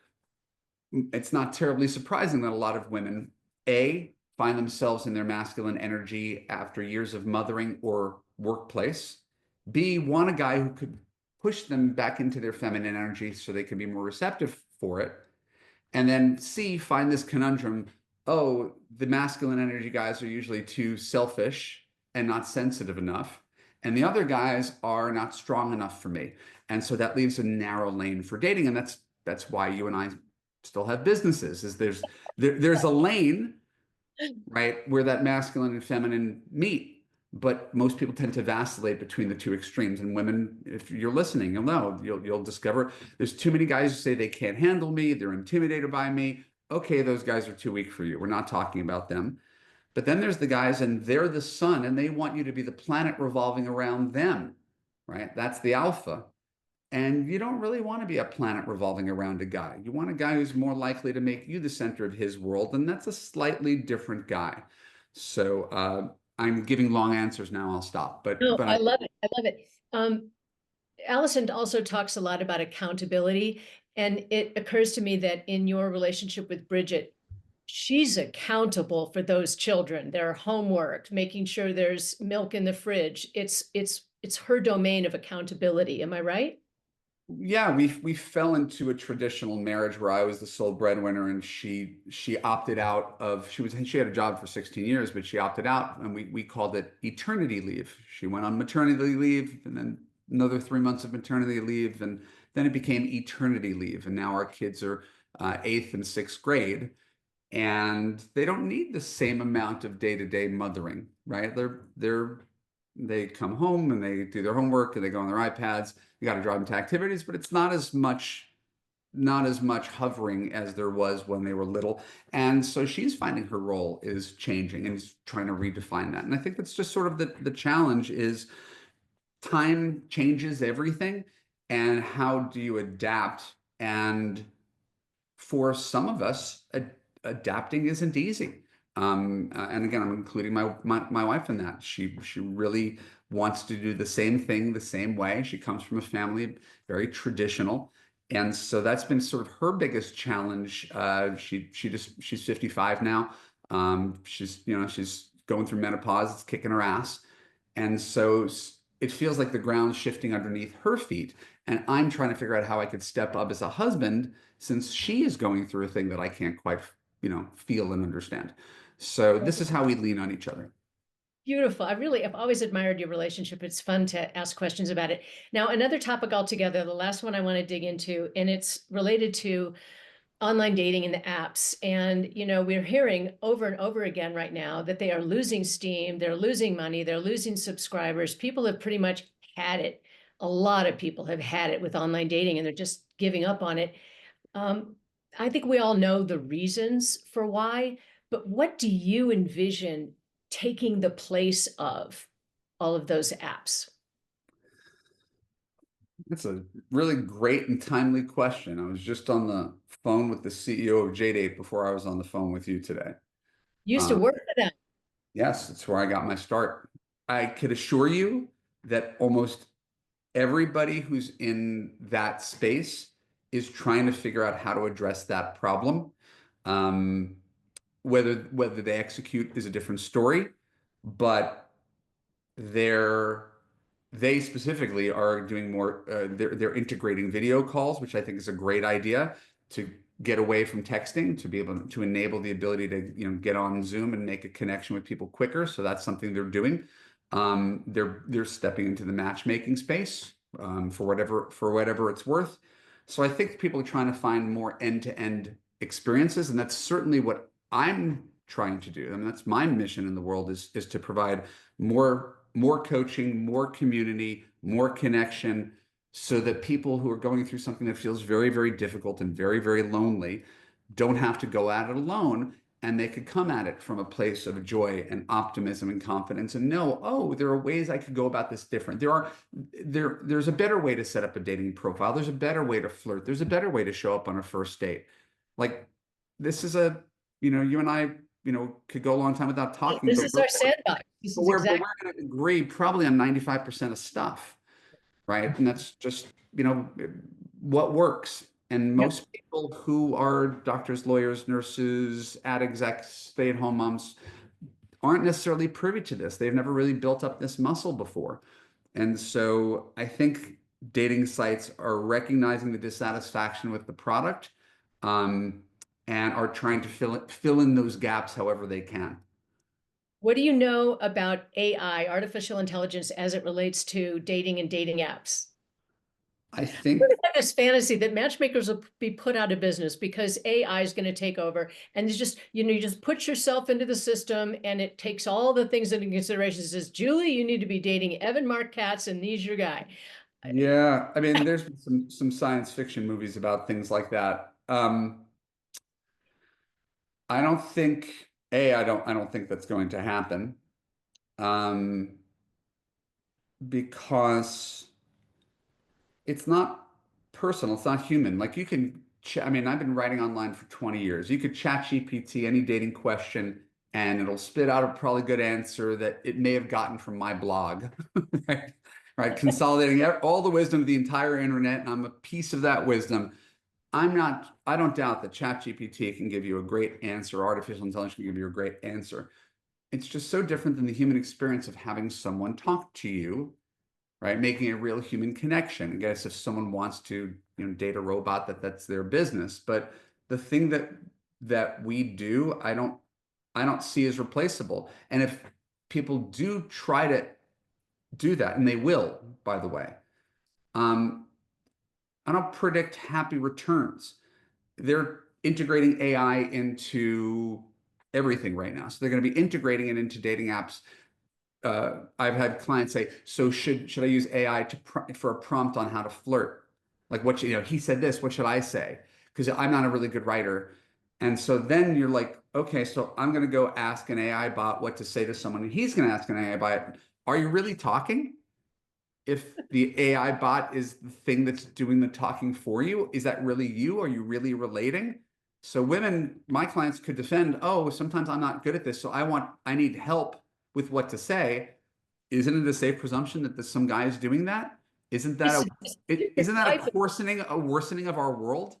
it's not terribly surprising that a lot of women, A, find themselves in their masculine energy after years of mothering or workplace, B, want a guy who could push them back into their feminine energy so they can be more receptive for it. And then C, find this conundrum, oh, the masculine energy guys are usually too selfish and not sensitive enough. And the other guys are not strong enough for me. And so that leaves a narrow lane for dating. And that's why you and I still have businesses, is there's a lane, right, where that masculine and feminine meet. But most people tend to vacillate between the two extremes. And women, if you're listening, you'll know, you'll discover there's too many guys who say they can't handle me, they're intimidated by me. Okay, those guys are too weak for you. We're not talking about them. But then there's the guys, and they're the sun, and they want you to be the planet revolving around them, right? That's the alpha. And you don't really want to be a planet revolving around a guy. You want a guy who's more likely to make you the center of his world, and that's a slightly different guy. So I'm giving long answers now. I'll stop. No, But I love it. I love it. Allison also talks a lot about accountability, and it occurs to me that in your relationship with Bridget, she's accountable for those children, their homework, making sure there's milk in the fridge. It's her domain of accountability. Am I right? yeah, we fell into a traditional marriage where I was the sole breadwinner, and she opted out of she had a job for 16 years, but she opted out, and we called it eternity leave. She went on maternity leave, and then another 3 months of maternity leave, and then it became eternity leave. And now our kids are eighth and sixth grade, and they don't need the same amount of day-to-day mothering, right? They come home and they do their homework and they go on their iPads. You got to drive them to activities, but it's not as much hovering as there was when they were little. And so she's finding her role is changing and is trying to redefine that. And I think that's just sort of the challenge is time changes everything. And how do you adapt? And for some of us, adapting isn't easy. And again, I'm including my wife in that. She really wants to do the same thing the same way. She comes from a family very traditional, and so that's been sort of her biggest challenge. She's 55 now. She's going through menopause. It's kicking her ass, and so it feels like the ground's shifting underneath her feet. And I'm trying to figure out how I could step up as a husband since she is going through a thing that I can't quite, feel and understand. So this is how we lean on each other. Beautiful. I've always admired your relationship. It's fun to ask questions about it. Now, another topic altogether, the last one I want to dig into, and it's related to online dating and the apps. And, we're hearing over and over again right now that they are losing steam, they're losing money, they're losing subscribers. People have pretty much had it. A lot of people have had it with online dating and they're just giving up on it. I think we all know the reasons for why, but what do you envision taking the place of all of those apps? That's a really great and timely question. I was just on the phone with the CEO of JDate before I was on the phone with you today. Used to Um, work for them. yes, that's where I got my start. I could assure you that almost everybody who's in that space is trying to figure out how to address that problem. Um, whether they execute is a different story, but they're they specifically are doing more. They're integrating video calls, which I think is a great idea to get away from texting, to be able to enable the ability to get on Zoom and make a connection with people quicker. So that's something they're doing. They're stepping into the matchmaking space for whatever it's worth. So I think people are trying to find more end-to-end experiences. And that's certainly what I'm trying to do. I mean, that's my mission in the world is to provide more coaching, more community, more connection, so that people who are going through something that feels very, very difficult and very, very lonely don't have to go at it alone, and they could come at it from a place of joy and optimism and confidence and know, oh, there are ways I could go about this different. There's a better way to set up a dating profile. There's a better way to flirt. There's a better way to show up on a first date. Like, this is you and I, could go a long time without talking, This but is our sandbox. This is we're exactly. going to agree probably on 95% of stuff, right? And that's just, what works. And Yep. most people who are doctors, lawyers, nurses, ad execs, stay-at-home moms aren't necessarily privy to this. They've never really built up this muscle before. And so I think dating sites are recognizing the dissatisfaction with the product, and are trying to fill in those gaps however they can. What do you know about AI, artificial intelligence, as it relates to dating and dating apps? I think, Have this fantasy that matchmakers will be put out of business because AI is going to take over, and it's just, you just put yourself into the system, and it takes all the things into consideration. It says, Julie, you need to be dating Evan Marc Katz, and he's your guy. yeah, I mean, there's been some science fiction movies about things like that. I don't think I don't think that's going to happen. Um, because it's not personal, it's not human. Like, you can I mean, I've been writing online for 20 years. You could chat GPT any dating question and it'll spit out a probably good answer that it may have gotten from my blog. Right? Right, consolidating all the wisdom of the entire internet, and I'm a piece of that wisdom. I don't doubt that ChatGPT can give you a great answer, artificial intelligence can give you a great answer. It's just so different than the human experience of having someone talk to you, right? Making a real human connection. I guess if someone wants to, date a robot, that's their business. But the thing that we do, I don't see as replaceable. And if people do try to do that, and they will, by the way, um, I don't predict happy returns. They're integrating AI into everything right now. So they're going to be integrating it into dating apps. I've had clients say, so should I use AI for a prompt on how to flirt? Like, what, he said this, what should I say? Because I'm not a really good writer. And so then you're like, okay, so I'm going to go ask an AI bot what to say to someone, and he's going to ask an AI bot, are you really talking? If the AI bot is the thing that's doing the talking for you, is that really you? Are you really relating? So women, my clients could defend, oh, sometimes I'm not good at this, so I need help with what to say. Isn't it a safe presumption that some guy is doing that? Isn't that isn't that a worsening of our world?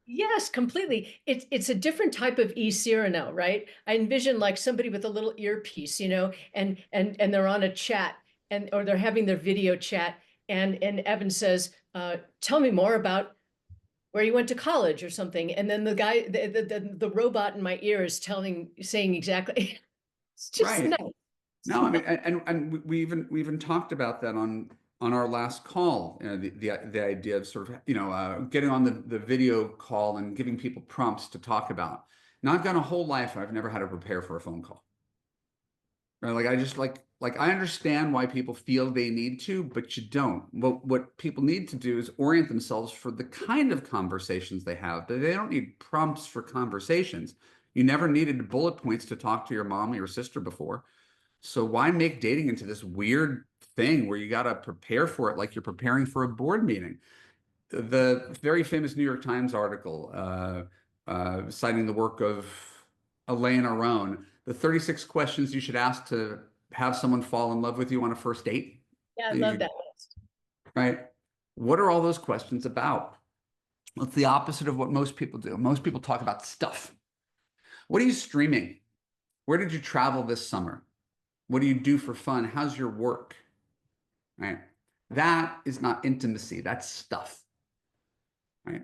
Yes, completely. It's a different type of e-Cyrano, right? I envision like somebody with a little earpiece, and they're on a chat, or they're having their video chat, and Evan says, "Tell me more about where you went to college or something," and then the guy, the robot in my ear is saying exactly. It's just Right. nice. No, I mean, and we even talked about that on our last call. The idea of sort of getting on the video call and giving people prompts to talk about. Now, I've gone a whole life, I've never had to prepare for a phone call. Right? Like, I just like I understand why people feel they need to, but you don't. What people need to do is orient themselves for the kind of conversations they have. But they don't need prompts for conversations. You never needed bullet points to talk to your mom or your sister before. So why make dating into this weird thing where you got to prepare for it like you're preparing for a board meeting? The very famous New York Times article, citing the work of Elaine Aron, the 36 questions you should ask to have someone fall in love with you on a first date. Yeah, I love that list. Right? What are all those questions about? Well, it's the opposite of what most people do. Most people talk about stuff. What are you streaming? Where did you travel this summer? What do you do for fun? How's your work? Right? That is not intimacy. That's stuff. Right?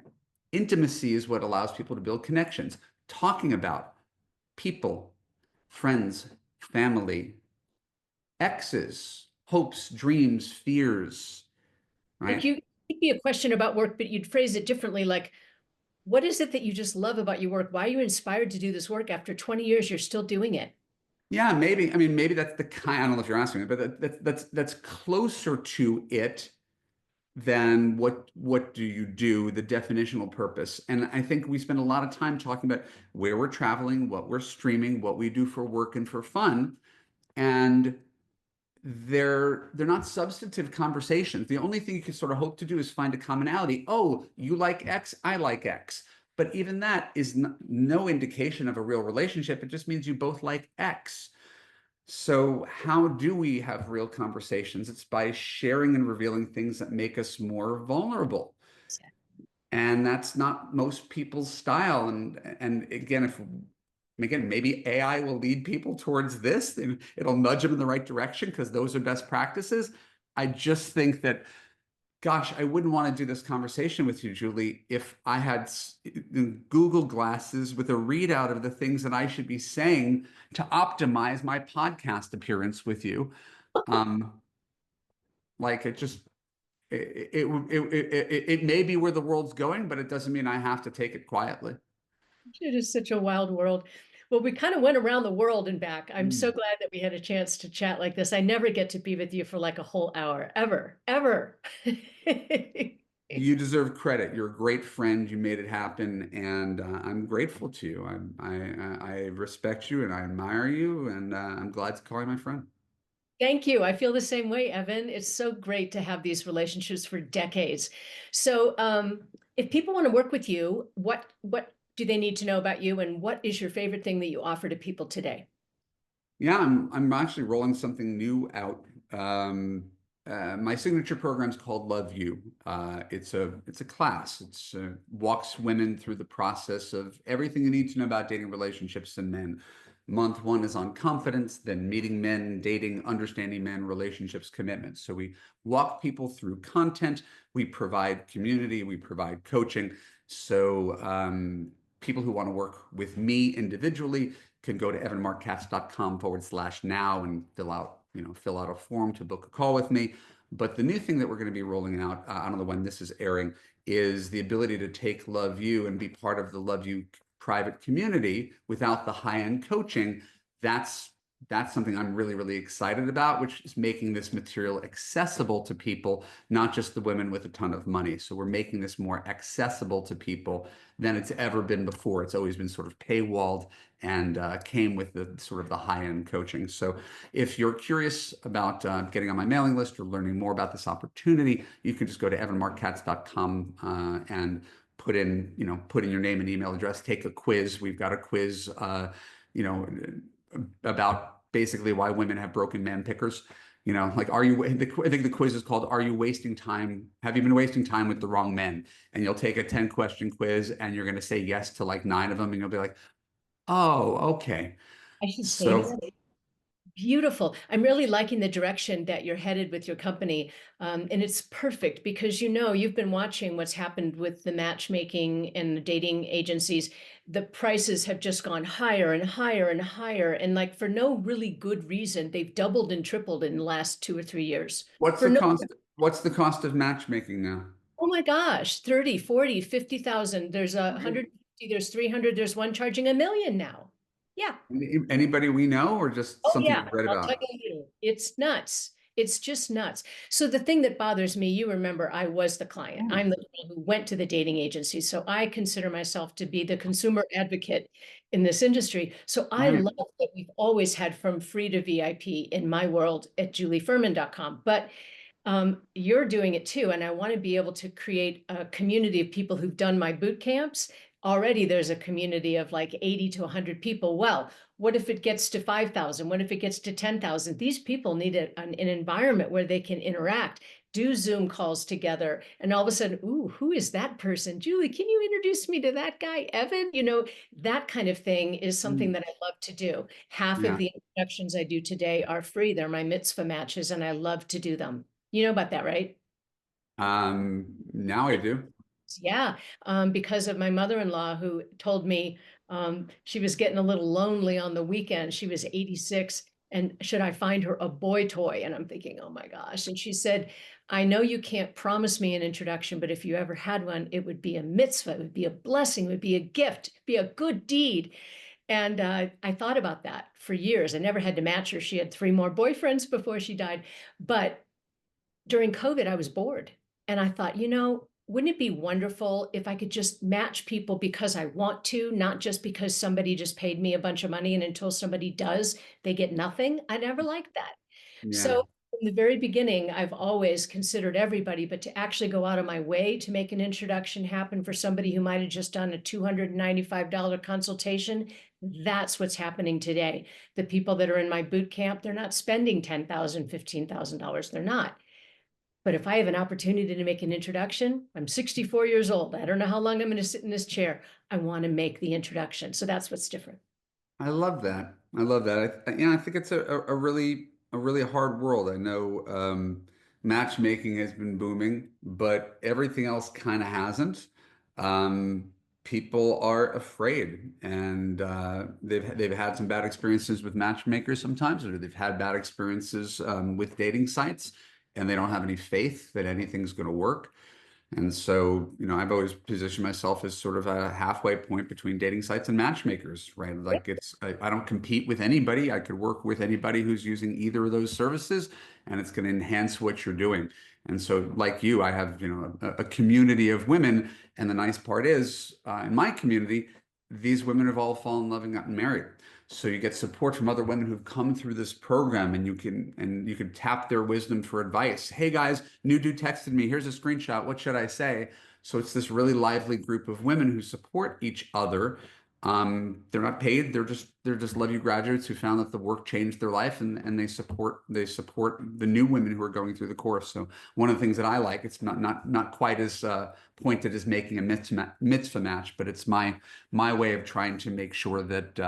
Intimacy is what allows people to build connections. Talking about people, friends, family, exes, hopes, dreams, fears. Like, Right? it'd be a question about work, but you'd phrase it differently, like, What is it that you just love about your work? Why are you inspired to do this work after 20 years? You're still doing it. Yeah, maybe. I mean, maybe that's the kind. I don't know if you're asking me, but that's closer to it than what do you do, the definitional purpose. And I think we spend a lot of time talking about where we're traveling, what we're streaming, what we do for work and for fun. And they're not substantive conversations. The only thing you can sort of hope to do is find a commonality. Oh, you like X, I like X. But even that is no indication of a real relationship. It just means you both like X. So how do we have real conversations? It's by sharing and revealing things that make us more vulnerable. And that's not most people's style. And again, maybe AI will lead people towards this, and it'll nudge them in the right direction because those are best practices. I just think that, gosh, I wouldn't want to do this conversation with you, Julie, if I had Google glasses with a readout of the things that I should be saying to optimize my podcast appearance with you. Like it may be where the world's going, but it doesn't mean I have to take it quietly. It is such a wild world. Well, we kind of went around the world and back. I'm so Mm. glad that we had a chance to chat like this. I never get to be with you for like a whole hour, ever, ever. You deserve credit. You're a great friend. You made it happen, and I'm grateful to you. I respect you and I admire you, and I'm glad to call you my friend. Thank you. I feel the same way, Evan. It's so great to have these relationships for decades. So, if people want to work with you, what do they need to know about you, and what is your favorite thing that you offer to people today? Yeah, I'm actually rolling something new out. My signature program is called Love You. It's a class. It's walks women through the process of everything you need to know about dating, relationships, and men. Month one is on confidence, then meeting men, dating, understanding men, relationships, commitments. So we walk people through content. We provide community. We provide coaching. So people who want to work with me individually can go to evanmarckatz.com/now and fill out a form to book a call with me. But the new thing that we're going to be rolling out, I don't know when this is airing, is the ability to take Love You and be part of the Love You private community without the high-end coaching. That's something I'm really, really excited about, which is making this material accessible to people, not just the women with a ton of money. So we're making this more accessible to people than it's ever been before. It's always been sort of paywalled and came with the sort of the high-end coaching. So if you're curious about getting on my mailing list or learning more about this opportunity, you can just go to evanmarckatz.com and put in your name and email address, take a quiz. We've got a quiz, you know, about basically why women have broken man pickers. Like, I think the quiz is called, "Are you wasting time? Have you been wasting time with the wrong men?" And you'll take a 10-question quiz and you're going to say yes to like 9 of them. And you'll be like, oh, okay. I should say So that. Beautiful. I'm really liking the direction that you're headed with your company. And it's perfect because you've been watching what's happened with the matchmaking and the dating agencies. The prices have just gone higher and higher and higher. And like for no really good reason, they've doubled and tripled in the last 2 or 3 years. what's For the no, cost? What's the cost of matchmaking now? oh my gosh, 30, 40, 50,000. There's a Really? 150, there's 300, there's one charging 1 million now. Yeah. Anybody we know, or just Oh something yeah, you've read I'll tell about? you, it's nuts. It's just nuts. So the thing that bothers me, you remember, I was the client. Hmm. I'm the girl who went to the dating agency. So I consider myself to be the consumer advocate in this industry. So I Right. love that we've always had from free to VIP in my world at julieferman.com. But you're doing it too. And I want to be able to create a community of people who've done my boot camps. Already there's a community of like 80 to 100 people. Well, what if it gets to 5,000? What if it gets to 10,000? These people need an environment where they can interact, do Zoom calls together. And all of a sudden, ooh, who is that person? Julie, can you introduce me to that guy, Evan? That kind of thing is something Mm. that I love to do. Half of Yeah. the introductions I do today are free. They're my mitzvah matches, and I love to do them. You know about that, right? Now I do. Yeah, because of my mother-in-law who told me she was getting a little lonely on the weekend. She was 86, and should I find her a boy toy? And I'm thinking, oh my gosh. And she said, I know you can't promise me an introduction, but if you ever had one, it would be a mitzvah, it would be a blessing, it would be a gift, it'd be a good deed. And I thought about that for years. I never had to match her. She had 3 more boyfriends before she died. But during COVID, I was bored. And I thought, wouldn't it be wonderful if I could just match people because I want to, not just because somebody just paid me a bunch of money and until somebody does, they get nothing? I never liked that. Yeah. So from the very beginning, I've always considered everybody, but to actually go out of my way to make an introduction happen for somebody who might have just done a $295 consultation, that's what's happening today. The people that are in my boot camp, they're not spending $10,000, $15,000. They're not. But if I have an opportunity to make an introduction, I'm 64 years old. I don't know how long I'm going to sit in this chair. I want to make the introduction. So that's what's different. I love that. I love that. I think it's a really hard world. I know matchmaking has been booming, but everything else kind of hasn't. Um, People are afraid, and they've had some bad experiences with matchmakers sometimes, or they've had bad experiences with dating sites, and they don't have any faith that anything's going to work. And so, I've always positioned myself as sort of a halfway point between dating sites and matchmakers, right? Like I don't compete with anybody. I could work with anybody who's using either of those services, and it's going to enhance what you're doing. And so, like you, I have, a community of women. And the nice part is, in my community, these women have all fallen in love and gotten married. So you get support from other women who've come through this program, and you can tap their wisdom for advice. Hey guys, new dude texted me. Here's a screenshot. What should I say? So it's this really lively group of women who support each other. They're not paid. They're just Love U graduates who found that the work changed their life, and they support the new women who are going through the course. So one of the things that I like, it's not quite as pointed as making a mitzvah match, but it's my way of trying to make sure that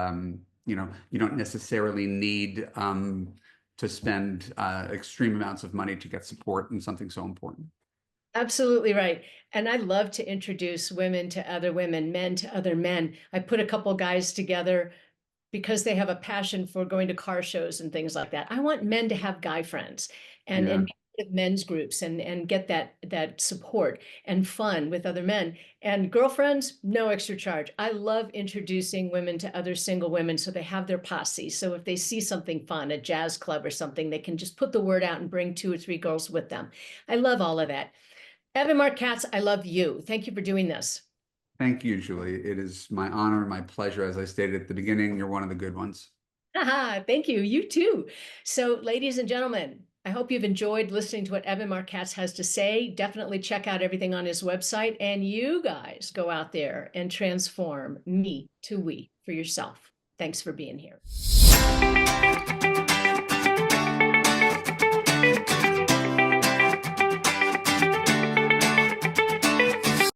you don't necessarily need to spend extreme amounts of money to get support in something so important. Absolutely right. And I love to introduce women to other women, men to other men. I put a couple guys together because they have a passion for going to car shows and things like that. I want men to have guy friends and Yeah. be part of men's groups and get that support and fun with other men. And girlfriends, no extra charge. I love introducing women to other single women so they have their posse. So if they see something fun, a jazz club or something, they can just put the word out and bring 2 or 3 girls with them. I love all of that. Evan Marc Katz, I love you. Thank you for doing this. Thank you, Julie. It is my honor and my pleasure. As I stated at the beginning, you're one of the good ones. Thank you. You too. So, ladies and gentlemen, I hope you've enjoyed listening to what Evan Marc Katz has to say. Definitely check out everything on his website. And you guys go out there and transform me to we for yourself. Thanks for being here.